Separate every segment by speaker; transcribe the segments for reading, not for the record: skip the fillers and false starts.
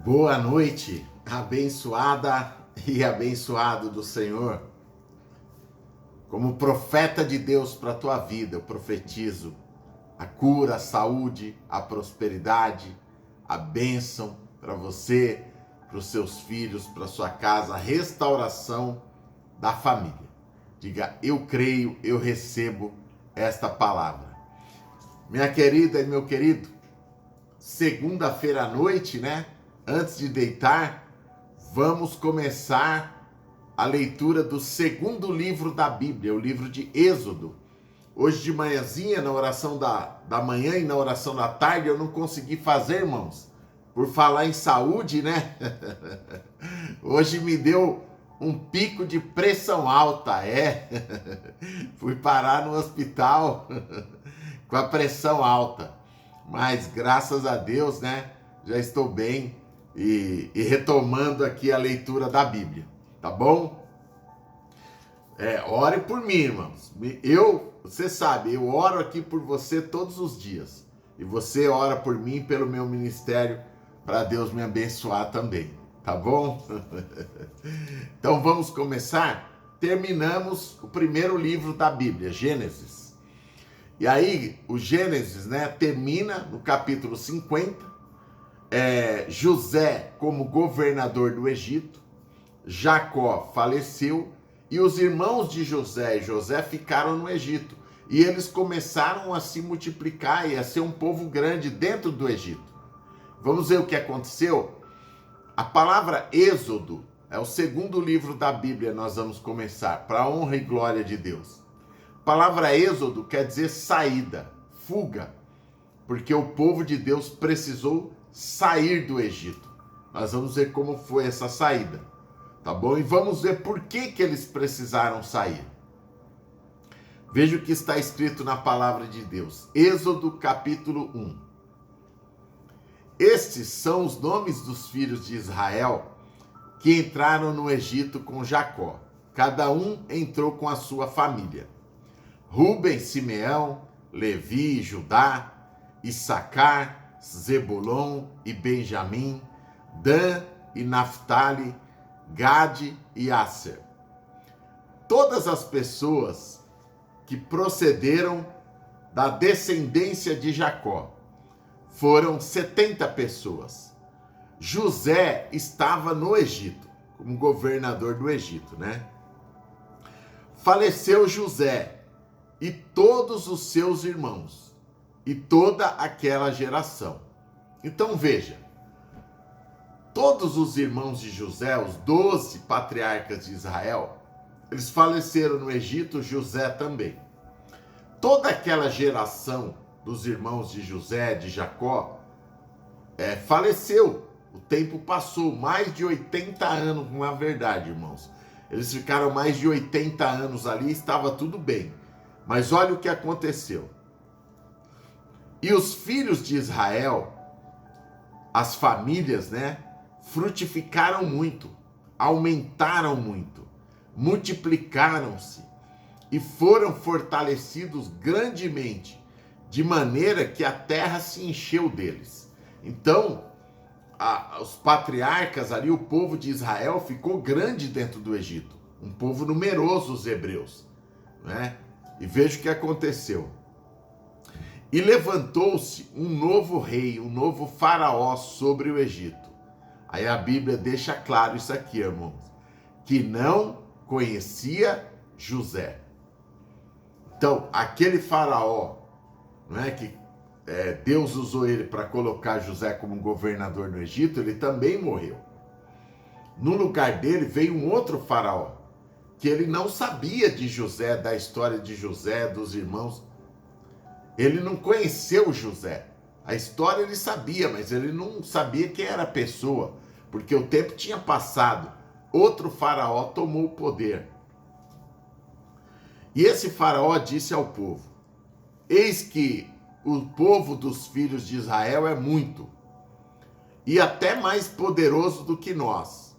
Speaker 1: Boa noite, abençoada e abençoado do Senhor. Como profeta de Deus para a tua vida, eu profetizo a cura, a saúde, a prosperidade, a bênção para você, para os seus filhos, para sua casa, a restauração da família. Diga, eu creio, eu recebo esta palavra. Minha querida e meu querido, segunda-feira à noite, né? Antes de deitar, vamos começar a leitura do segundo livro da Bíblia, o livro de Êxodo. Hoje de manhãzinha, na oração da manhã e na oração da tarde, eu não consegui fazer, irmãos. Por falar em saúde, né? Hoje me deu um pico de pressão alta, Fui parar no hospital com a pressão alta. Mas graças a Deus, né? Já estou bem e retomando aqui a leitura da Bíblia, tá bom? Ore por mim, irmãos. Você sabe, eu oro aqui por você todos os dias. E você ora por mim, pelo meu ministério, para Deus me abençoar também, tá bom? Então vamos começar. Terminamos o primeiro livro da Bíblia, Gênesis. E aí, o Gênesis, né, termina no capítulo 50, José como governador do Egito, Jacó faleceu e os irmãos de José e José ficaram no Egito. E eles começaram a se multiplicar e a ser um povo grande dentro do Egito. Vamos ver o que aconteceu? A palavra Êxodo é o segundo livro da Bíblia, nós vamos começar, para a honra e glória de Deus. A palavra Êxodo quer dizer saída, fuga, porque o povo de Deus precisou sair do Egito. Nós vamos ver como foi essa saída, tá bom? E vamos ver por que eles precisaram sair. Veja o que está escrito na palavra de Deus. Êxodo capítulo 1. Estes são os nomes dos filhos de Israel que entraram no Egito com Jacó. Cada um entrou com a sua família. Rúben, Simeão, Levi, Judá, Issacar, Zebulon e Benjamim, Dan e Naftali, Gade e Asser. Todas as pessoas que procederam da descendência de Jacó foram 70 pessoas. José estava no Egito, como governador do Egito, né? Faleceu José e todos os seus irmãos e toda aquela geração. Então veja, todos os irmãos de José, os 12 patriarcas de Israel, eles faleceram no Egito, José também. Toda aquela geração dos irmãos de José, de Jacó, faleceu. O tempo passou, mais de 80 anos, na verdade, irmãos. Eles ficaram mais de 80 anos ali, estava tudo bem. Mas olha o que aconteceu. E os filhos de Israel, as famílias, né, frutificaram muito, aumentaram muito, multiplicaram-se e foram fortalecidos grandemente, de maneira que a terra se encheu deles. Então, os patriarcas ali, o povo de Israel ficou grande dentro do Egito, um povo numeroso, os hebreus, né? E veja o que aconteceu. E levantou-se um novo rei, um novo faraó sobre o Egito. Aí a Bíblia deixa claro isso aqui, irmãos, que não conhecia José. Então, aquele faraó, não é, que Deus usou ele para colocar José como governador no Egito, ele também morreu. No lugar dele veio um outro faraó, que ele não sabia de José, da história de José, dos irmãos. Ele não conheceu José. A história ele sabia, mas ele não sabia quem era a pessoa, porque o tempo tinha passado. Outro faraó tomou o poder. E esse faraó disse ao povo: eis que o povo dos filhos de Israel é muito, e até mais poderoso do que nós.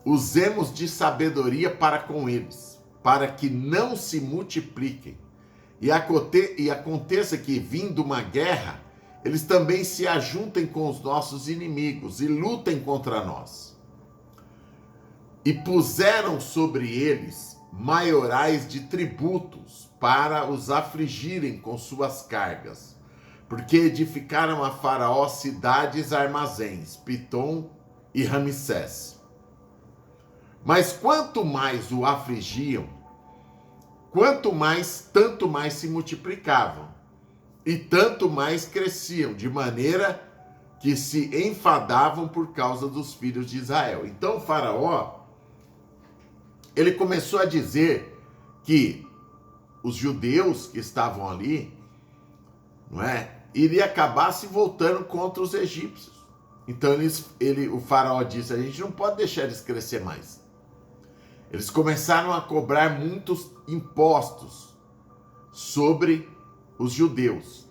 Speaker 1: Usemos de sabedoria para com eles, para que não se multipliquem. E aconteça que, vindo uma guerra, eles também se ajuntem com os nossos inimigos e lutem contra nós. E puseram sobre eles maiorais de tributos para os afligirem com suas cargas, porque edificaram a Faraó cidades armazéns, Pitom e Ramsés. Mas quanto mais o afligiam, tanto mais se multiplicavam, e tanto mais cresciam, de maneira que se enfadavam por causa dos filhos de Israel. Então o Faraó, ele começou a dizer que os judeus que estavam ali, não é, iria acabar se voltando contra os egípcios. Então o Faraó disse: a gente não pode deixar eles crescer mais. Eles começaram a cobrar muitos impostos sobre os judeus,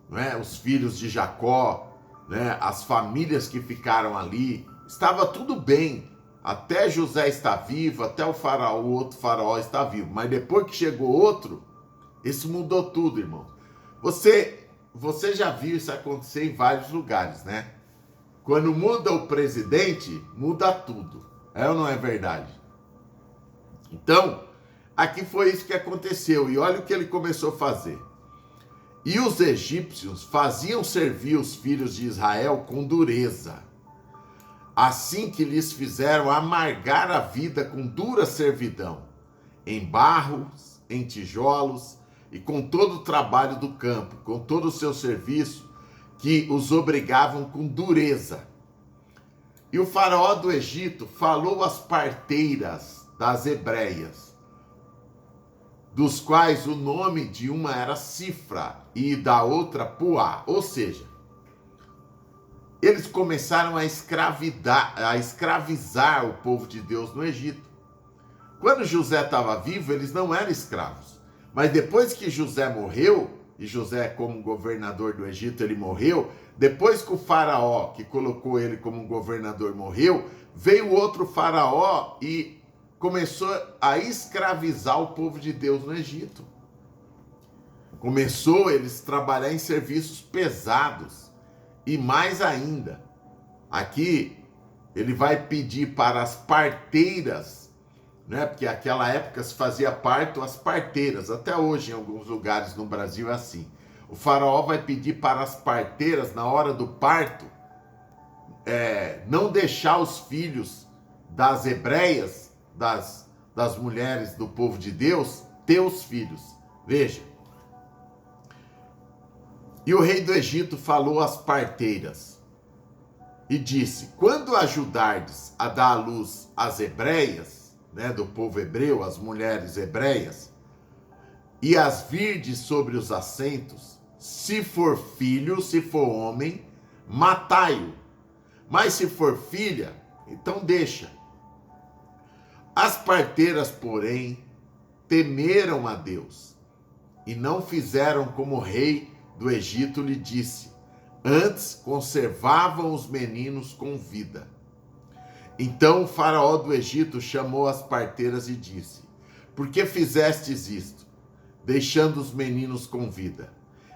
Speaker 1: não é? Os filhos de Jacó, né? As famílias que ficaram ali. Estava tudo bem, até José está vivo, até o outro faraó está vivo. Mas depois que chegou outro, isso mudou tudo, irmão. Você já viu isso acontecer em vários lugares, né? Quando muda o presidente, muda tudo. É ou não é verdade? Então, aqui foi isso que aconteceu. E olha o que ele começou a fazer. E os egípcios faziam servir os filhos de Israel com dureza, assim que lhes fizeram amargar a vida com dura servidão, em barros, em tijolos e com todo o trabalho do campo, com todo o seu serviço, que os obrigavam com dureza. E o faraó do Egito falou às parteiras das hebreias, dos quais o nome de uma era Cifra e da outra Puá. Ou seja, eles começaram a escravizar o povo de Deus no Egito. Quando José estava vivo, eles não eram escravos. Mas depois que José morreu, e José como governador do Egito, ele morreu, depois que o faraó que colocou ele como governador morreu, veio outro faraó e começou a escravizar o povo de Deus no Egito. Começou eles a trabalhar em serviços pesados. E mais ainda, aqui ele vai pedir para as parteiras, né? Porque naquela época se fazia parto às parteiras. Até hoje em alguns lugares no Brasil é assim. O faraó vai pedir para as parteiras, na hora do parto, não deixar os filhos das hebreias, das mulheres do povo de Deus, ter os filhos. Veja. E o rei do Egito falou às parteiras e disse: quando ajudardes a dar à luz as hebreias, né, do povo hebreu, as mulheres hebreias, e as virdes sobre os assentos, se for filho, se for homem, matai-o. Mas se for filha, então deixa. As parteiras, porém, temeram a Deus e não fizeram como o rei do Egito lhe disse, antes conservavam os meninos com vida. Então o faraó do Egito chamou as parteiras e disse: por que fizestes isto, deixando os meninos com vida?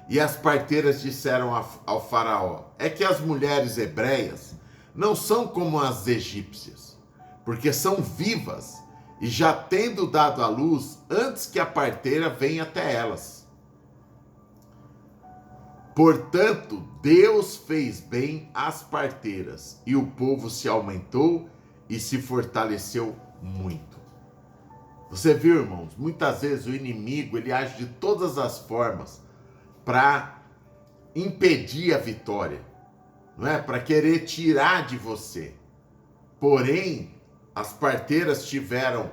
Speaker 1: E as parteiras disseram ao faraó: é que as mulheres hebreias não são como as egípcias, porque são vivas e já tendo dado à luz antes que a parteira venha até elas. Portanto, Deus fez bem às parteiras, e o povo se aumentou e se fortaleceu muito. Você viu, irmãos? Muitas vezes o inimigo, ele age de todas as formas para impedir a vitória, não é? Para querer tirar de você. Porém, as parteiras tiveram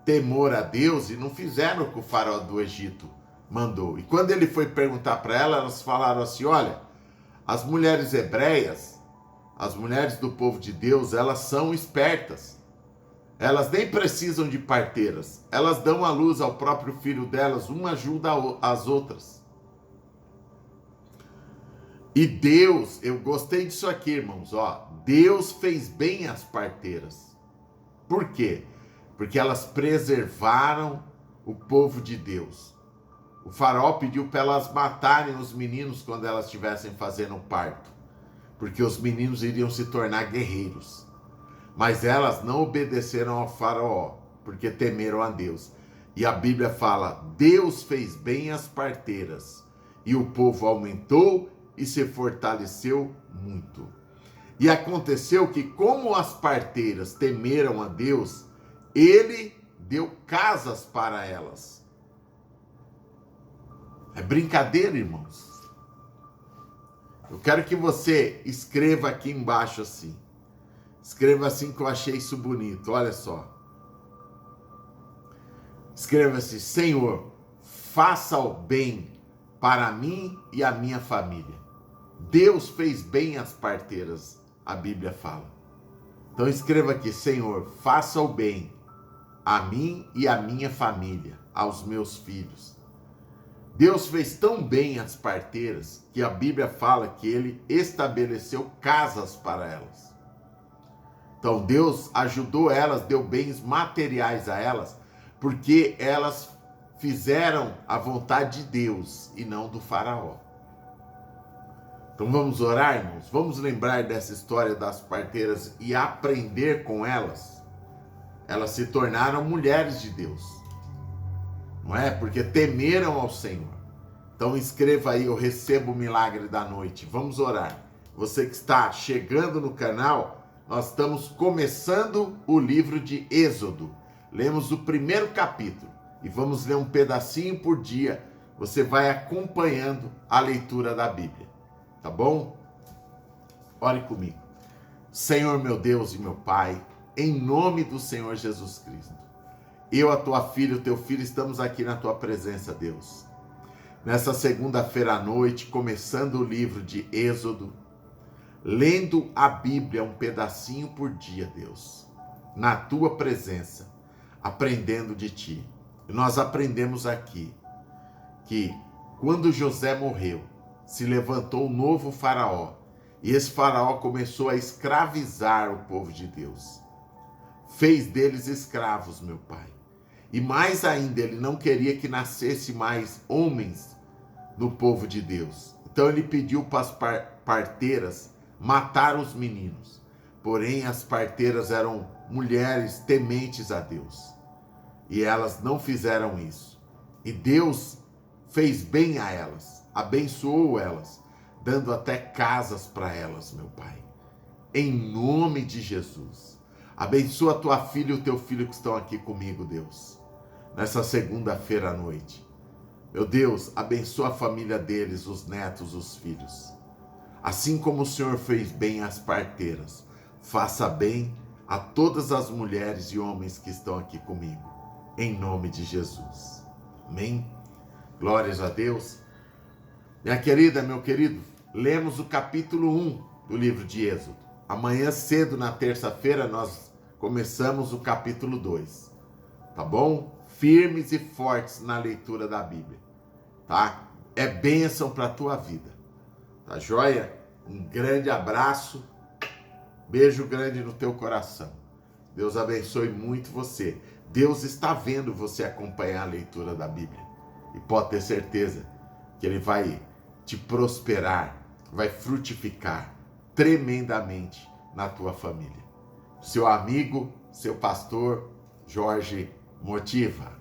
Speaker 1: temor a Deus e não fizeram o que o faraó do Egito mandou. E quando ele foi perguntar para elas, elas falaram assim: olha, as mulheres hebreias, as mulheres do povo de Deus, elas são espertas. Elas nem precisam de parteiras. Elas dão à luz ao próprio filho delas, uma ajuda as outras. E Deus, eu gostei disso aqui, irmãos, ó, Deus fez bem às parteiras. Por quê? Porque elas preservaram o povo de Deus. O faraó pediu para elas matarem os meninos quando elas estivessem fazendo o parto, porque os meninos iriam se tornar guerreiros. Mas elas não obedeceram ao faraó, porque temeram a Deus. E a Bíblia fala: Deus fez bem as parteiras, e o povo aumentou e se fortaleceu muito. E aconteceu que, como as parteiras temeram a Deus, ele deu casas para elas. É brincadeira, irmãos. Eu quero que você escreva aqui embaixo assim. Escreva assim, que eu achei isso bonito. Olha só. Escreva assim: Senhor, faça o bem para mim e a minha família. Deus fez bem as parteiras, a Bíblia fala. Então escreva aqui: Senhor, faça o bem a mim e a minha família, aos meus filhos. Deus fez tão bem as parteiras que a Bíblia fala que ele estabeleceu casas para elas. Então Deus ajudou elas, deu bens materiais a elas, porque elas fizeram a vontade de Deus e não do faraó. Então vamos orar, irmãos? Vamos lembrar dessa história das parteiras e aprender com elas. Elas se tornaram mulheres de Deus, não é? Porque temeram ao Senhor. Então escreva aí: eu recebo o milagre da noite. Vamos orar. Você que está chegando no canal, nós estamos começando o livro de Êxodo. Lemos o primeiro capítulo e vamos ler um pedacinho por dia. Você vai acompanhando a leitura da Bíblia, tá bom? Ore comigo. Senhor, meu Deus e meu Pai, em nome do Senhor Jesus Cristo, eu, a tua filha, o teu filho, estamos aqui na tua presença, Deus. Nessa segunda-feira à noite, começando o livro de Êxodo, lendo a Bíblia um pedacinho por dia, Deus, na tua presença, aprendendo de ti. E nós aprendemos aqui que quando José morreu, se levantou um novo faraó, e esse faraó começou a escravizar o povo de Deus. Fez deles escravos, meu Pai. E mais ainda, ele não queria que nascesse mais homens no povo de Deus. Então ele pediu para as parteiras matar os meninos. Porém, as parteiras eram mulheres tementes a Deus. E elas não fizeram isso. E Deus fez bem a elas, abençoou elas, dando até casas para elas, meu Pai. Em nome de Jesus. Abençoa a tua filha e o teu filho que estão aqui comigo, Deus, nessa segunda-feira à noite. Meu Deus, abençoa a família deles, os netos, os filhos. Assim como o Senhor fez bem às parteiras, faça bem a todas as mulheres e homens que estão aqui comigo, em nome de Jesus. Amém? Glórias a Deus. Minha querida, meu querido, lemos o capítulo 1 do livro de Êxodo. Amanhã cedo, na terça-feira, nós começamos o capítulo 2, tá bom? Firmes e fortes na leitura da Bíblia, tá? É bênção para a tua vida, tá joia? Um grande abraço, beijo grande no teu coração. Deus abençoe muito você. Deus está vendo você acompanhar a leitura da Bíblia e pode ter certeza que Ele vai te prosperar, vai frutificar tremendamente na tua família. Seu amigo, seu pastor, Jorge Motiva.